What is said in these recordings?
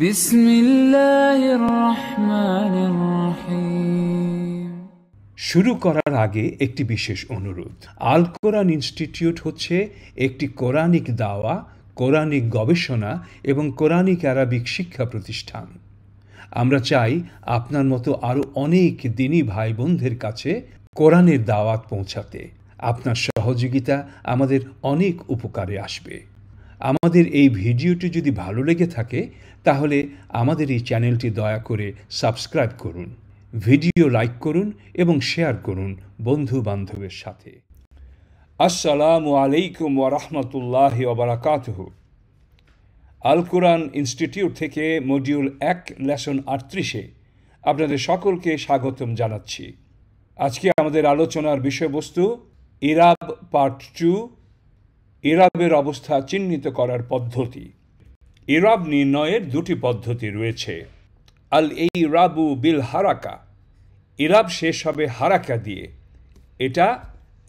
বিসমিল্লাহির রহমানির রহিম। শুরু করার আগে একটি বিশেষ অনুরোধ। আল কোরআন ইনস্টিটিউট হচ্ছে একটি কোরআনিক দাওয়া, কোরআনিক গবেষণা এবং কোরআনিক আরবিক শিক্ষা প্রতিষ্ঠান। আমরা চাই আপনার মতো আরও অনেক দ্বীনী ভাই বোনদের কাছে কোরআনের দাওয়াত পৌঁছাতে। আপনার সহযোগিতা আমাদের অনেক উপকারে আসবে। আমাদের এই ভিডিওটি যদি ভালো লেগে থাকে তাহলে আমাদের এই চ্যানেলটি দয়া করে সাবস্ক্রাইব করুন, ভিডিও লাইক করুন এবং শেয়ার করুন বন্ধু বান্ধবের সাথে। আসসালামু আলাইকুম ওয়া রাহমাতুল্লাহি ওয়া বারাকাতুহু। আল কোরআন ইনস্টিটিউট থেকে মডিউল 1 লেসন 38-এ আপনাদের সকলকে স্বাগতম জানাচ্ছি। আজকে আমাদের আলোচনার বিষয়বস্তু ইরাব পার্ট 2, ইরাবের অবস্থা চিহ্নিত করার পদ্ধতি। ইরাব নির্ণয়ের দুটি পদ্ধতি রয়েছে। আল ইরাবু বিল হারাকা, ইরাব শেষ হবে হারাকা দিয়ে, এটা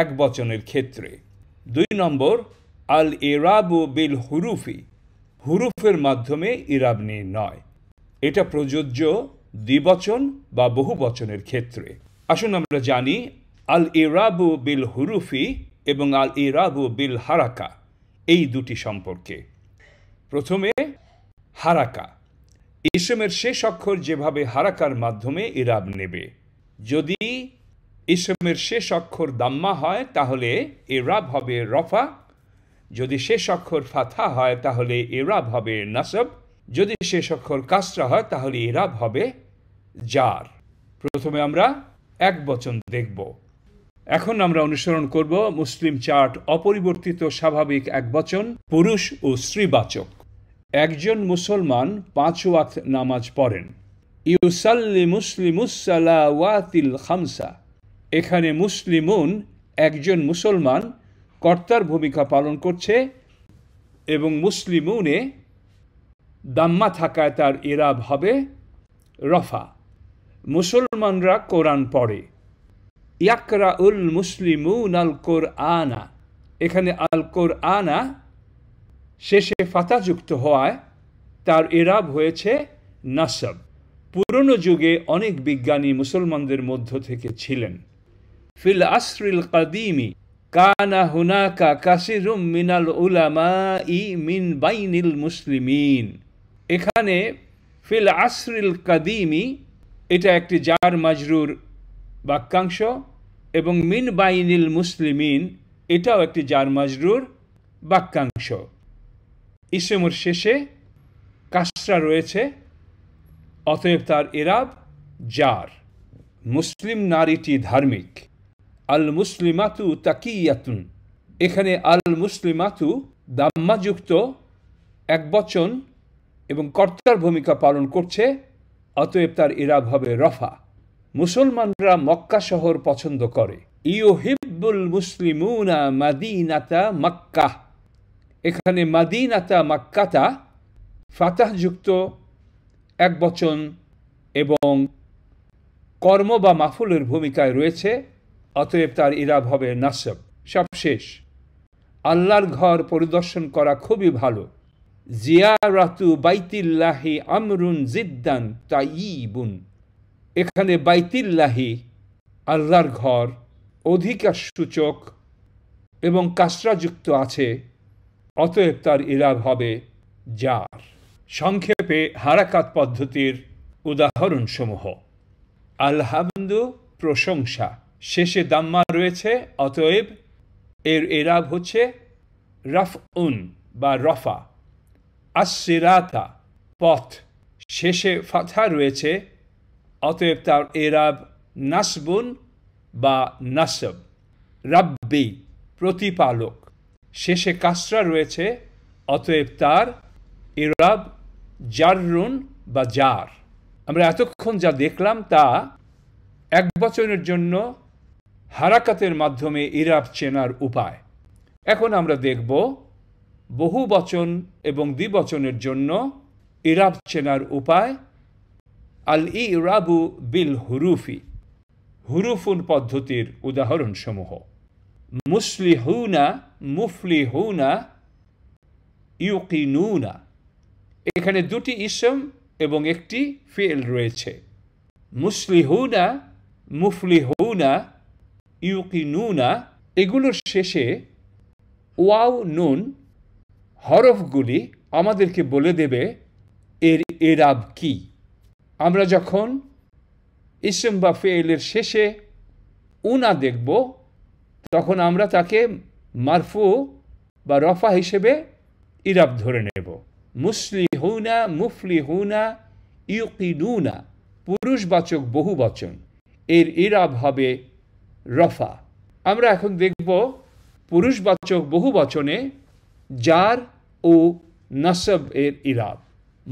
এক বচনের ক্ষেত্রে। 2 নম্বর আল ইরাবু বিল হুরুফি, হুরুফের মাধ্যমে ইরাব নির্ণয়, এটা প্রযোজ্য দ্বিবচন বা বহু বচনের ক্ষেত্রে। আসুন আমরা জানি আল ইরাবু বিল হুরুফি এবং আল ইরাবু বিল হারাকা এই দুটি সম্পর্কে। প্রথমে হারাকা, ইসমের শেষ অক্ষর যেভাবে হারাকার মাধ্যমে ইরাব নেবে। যদি ইসমের শেষ অক্ষর দাম্মা হয় তাহলে ইরাব হবে রফা, যদি শেষ অক্ষর ফাথা হয় তাহলে ইরাব হবে নাসব, যদি শেষ অক্ষর কাসরা হয় তাহলে ইরাব হবে জার। প্রথমে আমরা এক বচন দেখব। এখন আমরা অনুসরণ করব মুসলিম চার্ট অপরিবর্তিত স্বাভাবিক একবচন পুরুষ ও স্ত্রীবাচক। একজন মুসলমান 5 ওয়াক্ত নামাজ পড়েন। ইউসাল্লি মুসলিমুস সালাওয়াতিল খামসা, এখানে মুসলিমুন একজন মুসলমান কর্তার ভূমিকা পালন করছে এবং মুসলিমুনে দাম্মা থাকায় তার ইরাব হবে রফা। মুসলমানরা কোরআন পড়ে। ইয়াকরাউল মুসলিমুন আল কোরআনা, এখানে আল কোরআনা শেষে ফাতাযুক্ত হওয়ায় তার ইরাব হয়েছে নাসব। পুরনো যুগে অনেক বিজ্ঞানী মুসলমানদের মধ্য থেকে ছিলেন। ফিল আসরিল কাদিমি কানা হুনাকা কাসিরুম মিনাল উলামাই মিন বাইনিল মুসলিমিন, এখানে ফিল আসরিল কাদিমি এটা একটি জার মাজরুর বাক্যাংশ এবং মিন বাইনিল মুসলিমিন এটাও একটি জার মাজরুর বাক্যাংশ। ইসমের শেষে কাসরা রয়েছে, অতএব তার ইরাব জার। মুসলিম নারীটি ধার্মিক। আল মুসলিমাতু তাকিয়াতুন, এখানে আল মুসলিমাতু দাম্মাযুক্ত এক বচন এবং কর্তার ভূমিকা পালন করছে, অতএব তার ইরাব হবে রফা। মুসলমানরা মক্কা শহর পছন্দ করে। ইউহিব্বুল মুসলিমুনা মাদিনাতা মক্কাহ, এখানে মাদিনাতা মক্কাতা ফাতাহযুক্ত এক বচন এবং কর্ম বা মাফুলের ভূমিকায় রয়েছে, অতএব তার ইরাব হবে নাসব। সবশেষ আল্লাহর ঘর পরিদর্শন করা খুবই ভালো। জিয়ারাতু বাইতিল্লাহি আমরুন জিদ্দান তাইয়িবুন, এখানে বাইতিল্লাহি আল্লাহর ঘর অধিকার সূচক এবং কাসরাযুক্ত আছে, অতএব তার ইরাব হবে জার। সংক্ষেপে হারাকাত পদ্ধতির উদাহরণসমূহ। আলহামদু প্রশংসা, শেষে দাম্মা রয়েছে, অতএব এর ইরাব হচ্ছে রাফউন বা রফা। আসসিরাতা পথ, শেষে ফাথা রয়েছে, অতএব তার ইরাব নাসবুন বা নাসব। রাব্বি প্রতিপালক, শেষে কাসরা রয়েছে, অতএব তার ইরাব জাররুন বা জার। আমরা এতক্ষণ যা দেখলাম তা এক বচনের জন্য হারাকাতের মাধ্যমে ইরাব চেনার উপায়। এখন আমরা দেখব বহু বচন এবং দ্বিবচনের জন্য ইরাব চেনার উপায়। আল ইরাবু বিল হুরুফি, হুরুফুন পদ্ধতির উদাহরণসমূহ। মুসলিহুনা, মুফলিহুনা, ইউকিনুনা, এখানে দুটি ইসম এবং একটি ফিল রয়েছে। মুসলিহুনা, মুফলিহুনা, ইউকিনুনা, এগুলোর শেষে ওয়াও নুন হরফগুলি আমাদেরকে বলে দেবে এর এরাব কি। আমরা যখন ইসম বা ফেলের শেষে উনা দেখব তখন আমরা তাকে মারফু বা রফা হিসেবে ইরাব ধরে নেব। মুসলিহুনা, মুফলিহুনা, ইউকিনুনা পুরুষবাচক বহুবচন, এর ইরাব হবে রফা। আমরা এখন দেখব পুরুষবাচক বহুবচনে জার ও নাসব এর ইরাব।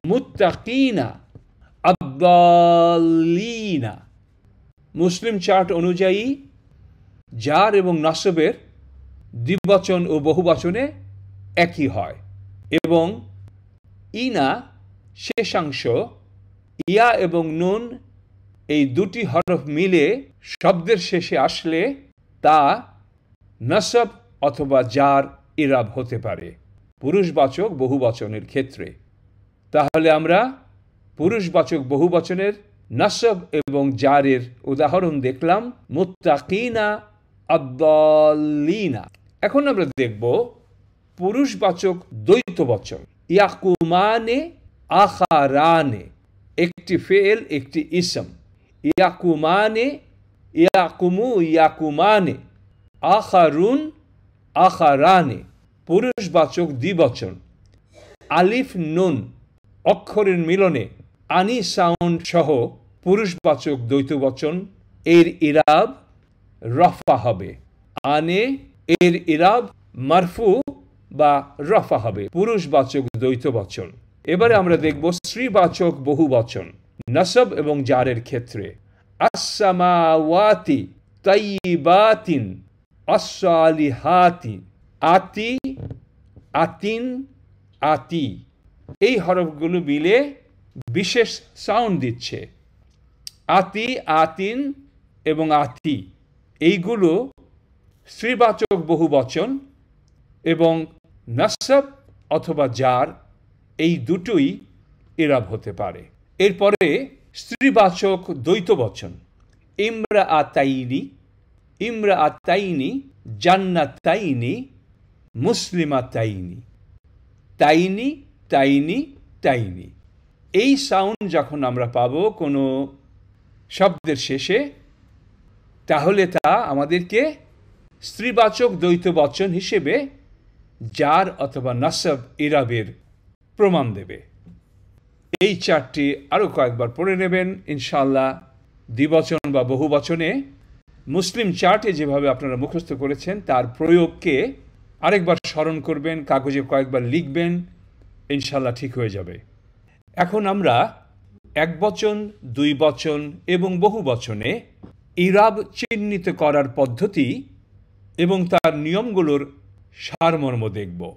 মুত্তাকিনা, আদ্দাল্লিনা। মুসলিম চার্ট অনুযায়ী জার এবং নাসবের দ্বিবচন ও বহুবচনে একই হয় এবং ইনা শেষাংশ ইয়া এবং নুন এই দুটি হরফ মিলে শব্দের শেষে আসলে তা নাসব অথবা জার ইরাব হতে পারে পুরুষবাচক বহুবচনের ক্ষেত্রে। তাহলে আমরা পুরুষবাচক বহুবচনের নাসব এবং জারের উদাহরণ দেখলাম, মুত্তাকিনা, আদ্দাল্লিনা। এখন আমরা দেখব পুরুষবাচক দ্বৈত বচন। ইয়াকুমানে, আখারানে, একটি ফেল একটি ইসম। ইয়াকুমানে, ইয়াকুমু, ইয়াকুমানে, আখারুন, আখারানে পুরুষবাচক দ্বিবচন। আলিফ নুন অক্ষরের মিলনে আনি সাউন্ড সহ পুরুষবাচক দ্বৈতবচন, এর ইরাব রফা হবে। আনে এর ইরাব মারফু বা রফা হবে পুরুষবাচক দ্বৈতবচন। এবারে আমরা দেখব স্ত্রীবাচক বহুবচন নাসব এবং জারের ক্ষেত্রে। আসসামাওয়াতি তাইয়িবাতিন, আসসালিহাতি, আতি, আতিন, আতি। এই হরফগুলো মিলে বিশেষ সাউন্ড দিচ্ছে। আতি, আতিন এবং আতি এইগুলো স্ত্রীবাচক বহুবচন এবং নাসব অথবা জার এই দুটোই ইরাব হতে পারে। এরপরে স্ত্রীবাচক দ্বৈতবচন। ইমরা আতাইনি, ইমরা আতাইনি, জান্নাতাইনি, মুসলিমাতাইনি। তাইনি, তাইনি, তাইনি। এই সাউন্ড যখন আমরা পাবো কোনো শব্দের শেষে তাহলে তা আমাদেরকে স্ত্রীবাচক দ্বৈতবচন হিসেবে জার অথবা নাসব ইরাবের প্রমাণ দেবে। এই চারটি আরও কয়েকবার পড়ে নেবেন ইনশাআল্লাহ। দ্বিবচন বা বহুবচনে মুসলিম চার্টে যেভাবে আপনারা মুখস্থ করেছেন তার প্রয়োগকে আরেকবার স্মরণ করবেন, কাগজে কয়েকবার লিখবেন, ইনশাআল্লাহ ঠিক হয়ে যাবে। এখন আমরা একবচন, দুই বচন এবং বহুবচনে ইরাব চিহ্নিত করার পদ্ধতি এবং তার নিয়মগুলোর সারমর্ম দেখব।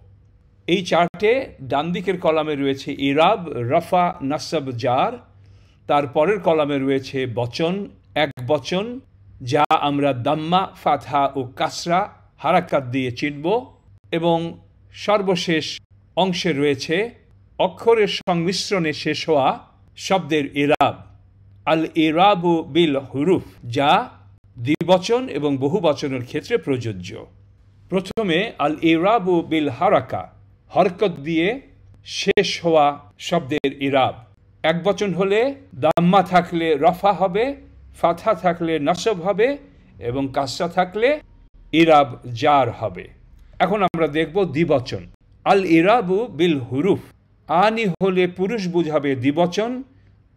এই চার্টে ডান দিকের কলামে রয়েছে ইরাব, রফা, নাসব, জার। তার পরের কলামে রয়েছে বচন, এক বচন, যা আমরা দাম্মা, ফাতহা ও কাসরা হারাকাত দিয়ে চিনব। এবং সর্বশেষ অংশে রয়েছে অক্ষরের সংমিশ্রণে শেষ হওয়া শব্দের ইরাব, আল ইরাবু বিল হুরুফ, যা দ্বিবচন এবং বহুবচনের ক্ষেত্রে প্রযোজ্য। প্রথমে আল ইরাবু বিল হারাকা, হরকত দিয়ে শেষ হওয়া শব্দের ইরাব। এক বচন হলে দাম্মা থাকলে রফা হবে, ফাতহা থাকলে নাসব হবে এবং কাসরা থাকলে ইরাব জার হবে। এখন আমরা দেখব দ্বিবচন। আল ইরাবু বিল হুরুফ, আনি হলে পুরুষ বোঝাবে দ্বিবচন,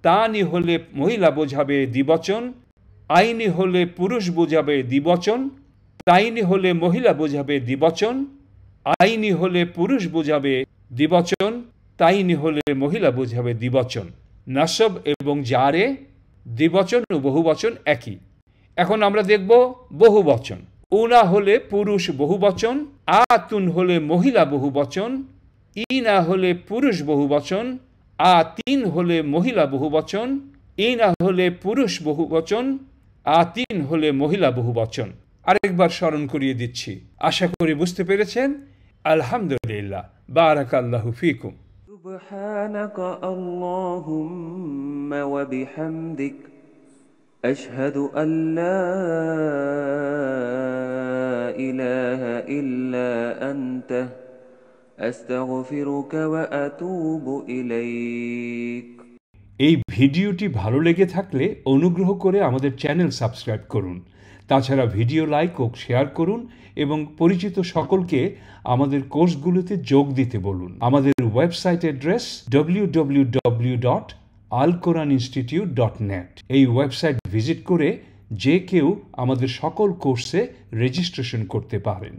তানি হলে মহিলা বোঝাবে দ্বিবচন, আইনি হলে পুরুষ বোঝাবে দ্বিবচন, তাইনি হলে মহিলা বোঝাবে দ্বিবচন, আইনি হলে পুরুষ বোঝাবে দ্বিবচন, তাইনি হলে মহিলা বোঝাবে দ্বিবচন। নাসব এবং জারে দ্বিবচন ও বহুবচন একই। এখন আমরা দেখব বহুবচন। উনা হলে পুরুষ বহুবচন, আতুন হলে মহিলা বহুবচন, ইনা হলে পুরুষ বহুবচন, আতিন হলে মহিলা বহুবচন, ইনা হলে পুরুষ বহুবচন, আতিন হলে মহিলা বহুবচন। আরেকবার স্মরণ করিয়ে দিচ্ছি, আশা করি বুঝতে পেরেছেন। আলহামদুলিল্লাহ, বারাকাল্লাহু ফিকুম। سبحانك اللهم وبحمدك أشهد أن لا إله إلا أنت أستغفرك وأتوب إليك। এই ভিডিওটি ভালো লেগে থাকলে অনুগ্রহ করে আমাদের চ্যানেল সাবস্ক্রাইব করুন। তাছাড়া ভিডিও লাইক ও শেয়ার করুন এবং পরিচিত সকলকে আমাদের কোর্সগুলোতে যোগ দিতে বলুন। আমাদের ওয়েবসাইট অ্যাড্রেস www.alquraninstitute.net। এই ওয়েবসাইট ভিজিট করে যে কেউ আমাদের সকল কোর্সে রেজিস্ট্রেশন করতে পারেন।